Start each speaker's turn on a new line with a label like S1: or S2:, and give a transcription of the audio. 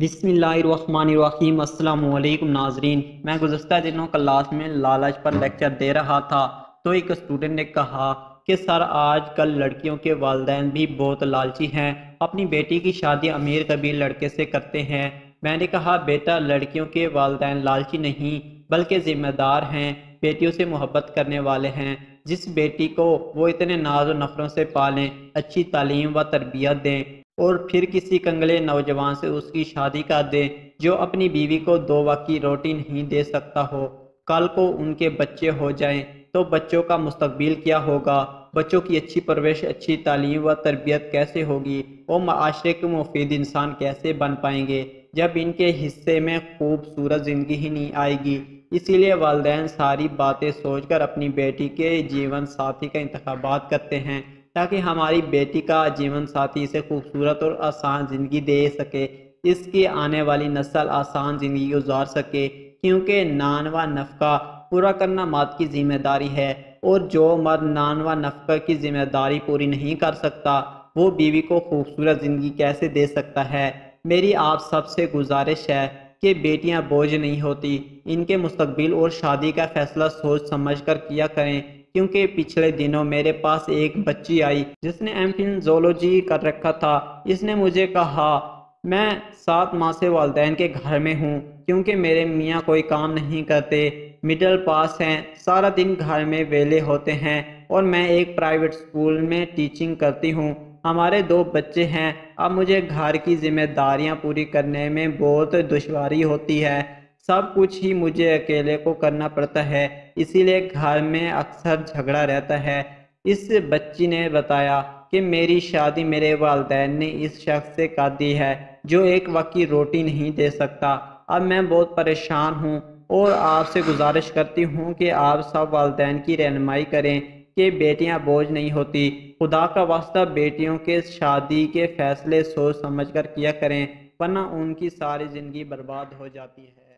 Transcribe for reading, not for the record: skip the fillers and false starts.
S1: بسم اللہ الرحمن الرحیم۔ السلام علیکم ناظرین، میں گزشتہ دنوں کلاس میں لالچ پر لیکچر دے رہا تھا تو ایک اسٹوڈنٹ نے کہا کہ سر آج کل لڑکیوں کے والدین بھی بہت لالچی ہیں، اپنی بیٹی کی شادی امیر قبیل لڑکے سے کرتے ہیں۔ میں نے کہا بیٹا، لڑکیوں کے والدین لالچی نہیں بلکہ ذمہ دار ہیں، بیٹیوں سے محبت کرنے والے ہیں۔ جس بیٹی کو وہ اتنے ناز و نخروں سے پالیں، اچھی تعلیم و تربیت دیں اور پھر کسی کنگلے نوجوان سے اس کی شادی کر دیں جو اپنی بیوی کو 2 وقت کی روٹی نہیں دے سکتا ہو، کل کو ان کے بچے ہو جائیں تو بچوں کا مستقبل کیا ہوگا؟ بچوں کی اچھی پرورش، اچھی تعلیم و تربیت کیسے ہوگی؟ وہ معاشرے کے مفید انسان کیسے بن پائیں گے جب ان کے حصے میں خوبصورت زندگی ہی نہیں آئے گی؟ اسی لیے والدین ساری باتیں سوچ کر اپنی بیٹی کے جیون ساتھی کا انتخابات کرتے ہیں تاکہ ہماری بیٹی کا جیون ساتھی اسے خوبصورت اور آسان زندگی دے سکے، اس کی آنے والی نسل آسان زندگی گزار سکے، کیونکہ نان و نفقہ پورا کرنا مرد کی ذمہ داری ہے، اور جو مرد نان و نفقہ کی ذمہ داری پوری نہیں کر سکتا وہ بیوی کو خوبصورت زندگی کیسے دے سکتا ہے؟ میری آپ سب سے گزارش ہے کہ بیٹیاں بوجھ نہیں ہوتی، ان کے مستقبل اور شادی کا فیصلہ سوچ سمجھ کر کیا کریں، کیونکہ پچھلے دنوں میرے پاس ایک بچی آئی جس نے ایم فل زولوجی کر رکھا تھا۔ اس نے مجھے کہا میں 7 ماہ سے والدین کے گھر میں ہوں کیونکہ میرے میاں کوئی کام نہیں کرتے، مڈل پاس ہیں، سارا دن گھر میں ویلے ہوتے ہیں، اور میں ایک پرائیویٹ اسکول میں ٹیچنگ کرتی ہوں، ہمارے 2 بچے ہیں، اب مجھے گھر کی ذمہ داریاں پوری کرنے میں بہت دشواری ہوتی ہے، سب کچھ ہی مجھے اکیلے کو کرنا پڑتا ہے، اسی لیے گھر میں اکثر جھگڑا رہتا ہے۔ اس بچی نے بتایا کہ میری شادی میرے والدین نے اس شخص سے کر دی ہے جو ایک وقت کی روٹی نہیں دے سکتا، اب میں بہت پریشان ہوں اور آپ سے گزارش کرتی ہوں کہ آپ سب والدین کی رہنمائی کریں کہ بیٹیاں بوجھ نہیں ہوتی، خدا کا واسطہ بیٹیوں کے شادی کے فیصلے سوچ سمجھ کر کیا کریں ورنہ ان کی ساری زندگی برباد ہو جاتی ہے۔